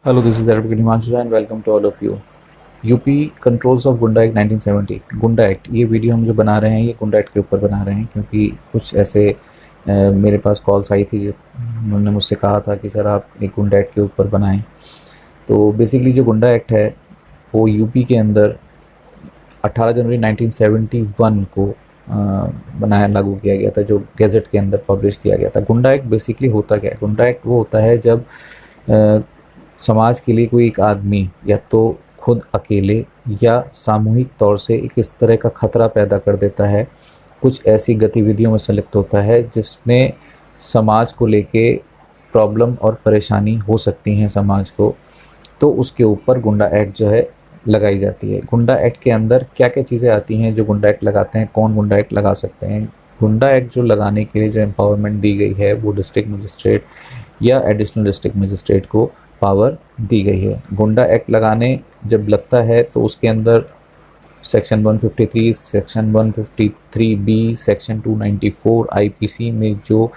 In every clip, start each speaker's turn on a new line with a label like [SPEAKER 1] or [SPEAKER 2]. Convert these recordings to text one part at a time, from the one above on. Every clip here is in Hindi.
[SPEAKER 1] Hello, this is Advocate Himanshu and welcome to all of you. UP controls of गुंडा एक्ट 1970 गुंडा एक्ट। ये वीडियो हम जो बना रहे हैं ये गुंडा एक्ट के ऊपर बना रहे हैं क्योंकि कुछ ऐसे मेरे पास कॉल्स आई थी, उन्होंने मुझसे कहा था कि सर आप एक गुंडा एक्ट के ऊपर बनाएं। तो बेसिकली जो गुंडा एक्ट है वो यूपी के अंदर 18 जनवरी 1971 को बनाया लागू किया गया था, जो गैजेट के अंदर पब्लिश किया गया था। गुंडा एक्ट बेसिकली होता क्या है? गुंडा एक्ट वो होता है जब समाज के लिए कोई एक आदमी या तो खुद अकेले या सामूहिक तौर से एक इस तरह का खतरा पैदा कर देता है, कुछ ऐसी गतिविधियों में संलिप्त होता है जिसमें समाज को लेके प्रॉब्लम और परेशानी हो सकती हैं समाज को, तो उसके ऊपर गुंडा एक्ट जो है लगाई जाती है। गुंडा एक्ट के अंदर क्या क्या चीज़ें आती हैं जो गुंडा एक्ट लगाते हैं, कौन गुंडा एक्ट लगा सकते हैं? गुंडा एक्ट जो लगाने के लिए जो एम्पावरमेंट दी गई है वो डिस्ट्रिक्ट मजिस्ट्रेट या एडिशनल डिस्ट्रिक्ट मजिस्ट्रेट को पावर दी गई है। गुंडा एक्ट लगाने जब लगता है तो उसके अंदर section 153, section 153 B, section 294 IPC में जो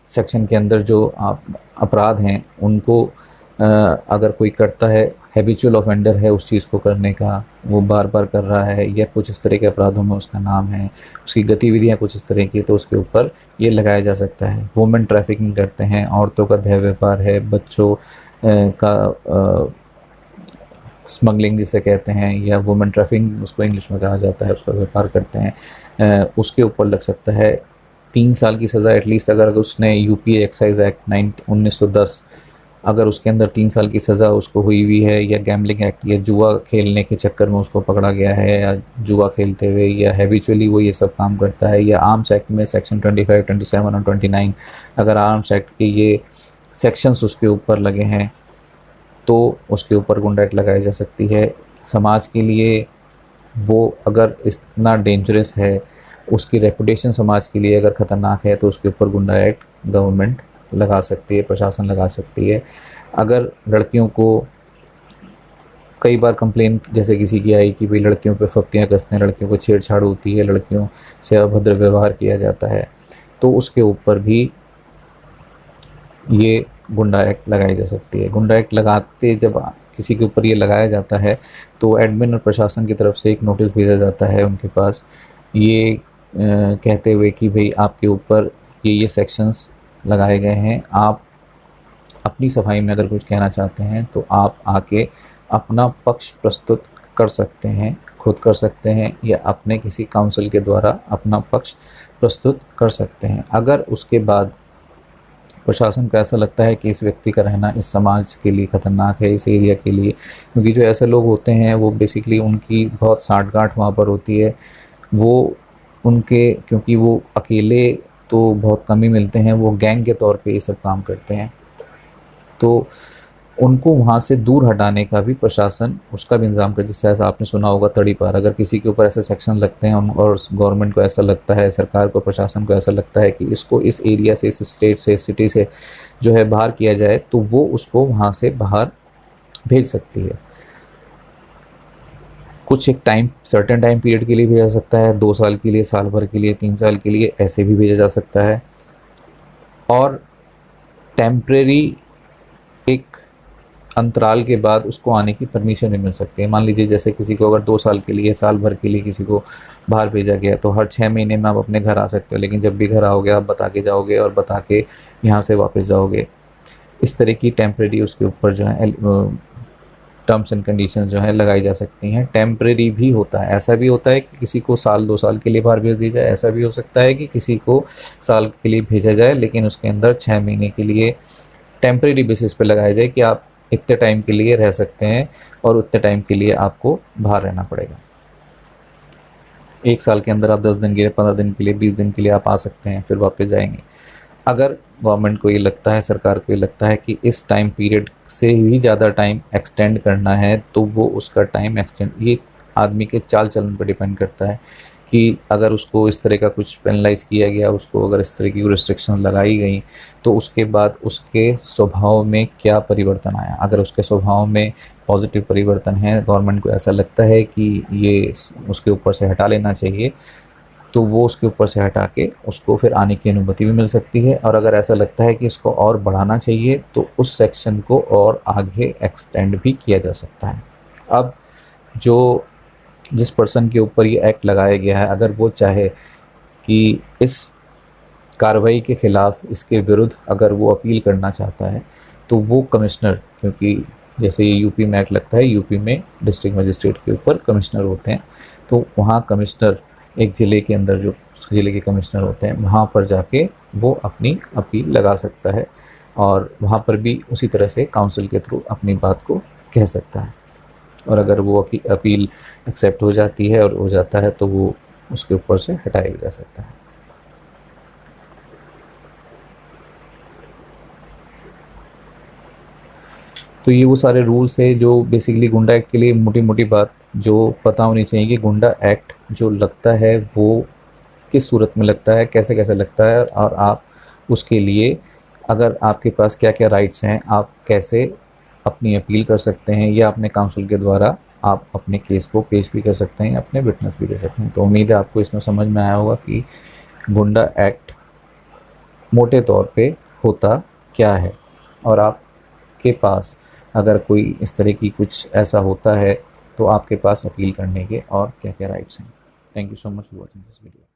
[SPEAKER 1] सेक्शन के अंदर जो अपराध हैं उनको अगर कोई करता है, हैबिचुअल ऑफेंडर है उस चीज़ को करने का, वो बार बार कर रहा है या कुछ इस तरह के अपराधों में उसका नाम है, उसकी गतिविधियां कुछ इस तरह की, तो उसके ऊपर ये लगाया जा सकता है। वुमेन ट्रैफिकिंग करते हैं, औरतों का देह व्यापार है, बच्चों का स्मगलिंग जिसे कहते हैं या वुमेन ट्रैफिकिंग उसको इंग्लिश में कहा जाता है, उसका व्यापार करते हैं, उसके ऊपर लग सकता है 3 साल की सज़ा एटलीस्ट। अगर उसने यूपी एक्साइज एक्ट 1910 अगर उसके अंदर 3 साल की सज़ा उसको हुई हुई है, या गैम्बलिंग एक्ट या जुआ खेलने के चक्कर में उसको पकड़ा गया है, या जुआ खेलते हुए या हैबिचुअली वो ये सब काम करता है, या आर्म्स एक्ट में सेक्शन 25, 27 और 29 अगर आर्म्स एक्ट के ये सेक्शंस उसके ऊपर लगे हैं तो उसके ऊपर गुंडा एक्ट लगाई जा सकती है। समाज के लिए वो अगर इतना डेंजरस है, उसकी रेपुटेशन समाज के लिए अगर ख़तरनाक है, तो उसके ऊपर गुंडा एक्ट गवर्नमेंट लगा सकती है, प्रशासन लगा सकती है। अगर लड़कियों को कई बार कंप्लेन जैसे किसी की आई कि भाई लड़कियों पे फप्तियाँ कसते हैं, लड़कियों को छेड़छाड़ होती है, लड़कियों से अभद्र व्यवहार किया जाता है, तो उसके ऊपर भी ये गुंडा एक्ट लगाई जा सकती है। गुंडा एक्ट लगाते जब किसी के ऊपर ये लगाया जाता है तो एडमिन और प्रशासन की तरफ से एक नोटिस भेजा जाता है उनके पास, ये कहते हुए कि भाई आपके ऊपर ये सेक्शंस लगाए गए हैं, आप अपनी सफाई में अगर कुछ कहना चाहते हैं तो आप आके अपना पक्ष प्रस्तुत कर सकते हैं, खुद कर सकते हैं, या अपने किसी काउंसिल के द्वारा अपना पक्ष प्रस्तुत कर सकते हैं। अगर उसके बाद प्रशासन को ऐसा लगता है कि इस व्यक्ति का रहना इस समाज के लिए ख़तरनाक है, इस एरिया के लिए, क्योंकि जो ऐसे लोग होते हैं वो बेसिकली उनकी बहुत साठगांठ वहाँ पर होती है, वो उनके क्योंकि वो अकेले तो बहुत कम ही मिलते हैं, वो गैंग के तौर पे ये सब काम करते हैं, तो उनको वहाँ से दूर हटाने का भी प्रशासन उसका भी इंतज़ाम करती है। जैसे आपने सुना होगा तड़ी पार, अगर किसी के ऊपर ऐसे सेक्शन लगते हैं और गवर्नमेंट को ऐसा लगता है, सरकार को, प्रशासन को ऐसा लगता है कि इसको इस एरिया से, इस स्टेट से, इस सिटी से जो है बाहर किया जाए, तो वो उसको वहाँ से बाहर भेज सकती है। कुछ एक टाइम, सर्टेन टाइम पीरियड के लिए भेजा जा सकता है, 2 साल के लिए, साल भर के लिए, 3 साल के लिए, ऐसे भी भेजा जा सकता है। और टेम्परेरी एक अंतराल के बाद उसको आने की परमिशन भी मिल सकती है। मान लीजिए जैसे किसी को अगर 2 साल के लिए, साल भर के लिए किसी को बाहर भेजा गया, तो हर 6 महीने में आप अपने घर आ सकते हो, लेकिन जब भी घर आओगे आप बता के जाओगे और बता के यहाँ से वापस जाओगे। इस तरह की टेम्परेरी उसके ऊपर जो है टर्म्स एंड कंडीशंस जो है लगाई जा सकती हैं। टेम्परेरी भी होता है, ऐसा भी होता है कि किसी को साल 2 साल के लिए बाहर भेज दिया जाए, ऐसा भी हो सकता है कि किसी को साल के लिए भेजा जाए लेकिन उसके अंदर 6 महीने के लिए टेम्परेरी बेसिस पे लगाया जाए कि आप इतने टाइम के लिए रह सकते हैं और उतने टाइम के लिए आपको बाहर रहना पड़ेगा। 1 साल के अंदर आप 10 दिन के लिए, 15 दिन के लिए, 20 दिन के लिए आप आ सकते हैं, फिर वापस जाएंगे। अगर गवर्नमेंट को ये लगता है, सरकार को ये लगता है कि इस टाइम पीरियड से भी ज़्यादा टाइम एक्सटेंड करना है, तो वो उसका टाइम एक्सटेंड, ये आदमी के चाल चलन पर डिपेंड करता है कि अगर उसको इस तरह का कुछ पेनलाइज किया गया, उसको अगर इस तरह की रिस्ट्रिक्शन लगाई गई, तो उसके बाद उसके स्वभाव में क्या परिवर्तन आया। अगर उसके स्वभाव में पॉजिटिव परिवर्तन है, गवर्नमेंट को ऐसा लगता है कि ये उसके ऊपर से हटा लेना चाहिए, तो वो उसके ऊपर से हटा के उसको फिर आने की अनुमति भी मिल सकती है। और अगर ऐसा लगता है कि इसको और बढ़ाना चाहिए तो उस सेक्शन को और आगे एक्सटेंड भी किया जा सकता है। अब जिस पर्सन के ऊपर ये एक्ट लगाया गया है, अगर वो चाहे कि इस कार्रवाई के ख़िलाफ़, इसके विरुद्ध अगर वो अपील करना चाहता है, तो वो कमिश्नर, क्योंकि जैसे ये यूपी में एक्ट लगता है, यूपी में डिस्ट्रिक्ट मजिस्ट्रेट के ऊपर कमिश्नर होते हैं, तो वहाँ कमिश्नर, एक ज़िले के अंदर जो ज़िले के कमिश्नर होते हैं, वहाँ पर जाके वो अपनी अपील लगा सकता है और वहाँ पर भी उसी तरह से काउंसिल के थ्रू अपनी बात को कह सकता है। और अगर वो अपील एक्सेप्ट हो जाती है और हो जाता है तो वो उसके ऊपर से हटाया जा सकता है। तो ये वो सारे रूल्स है जो बेसिकली गुंडा एक्ट के लिए मोटी मोटी बात जो पता होनी चाहिए कि गुंडा एक्ट जो लगता है वो किस सूरत में लगता है, कैसे कैसे लगता है, और आप उसके लिए अगर आपके पास क्या क्या राइट्स हैं, आप कैसे अपनी अपील कर सकते हैं, या अपने काउंसिल के द्वारा आप अपने केस को पेश भी कर सकते हैं, अपने विटनेस भी दे सकते हैं। तो उम्मीद है आपको इसमें समझ में आया होगा कि गुंडा एक्ट मोटे तौर पे होता क्या है, और आपके पास अगर कोई इस तरह की कुछ ऐसा होता है तो आपके पास अपील करने के और क्या क्या राइट्स हैं। Thank you so much for watching this video.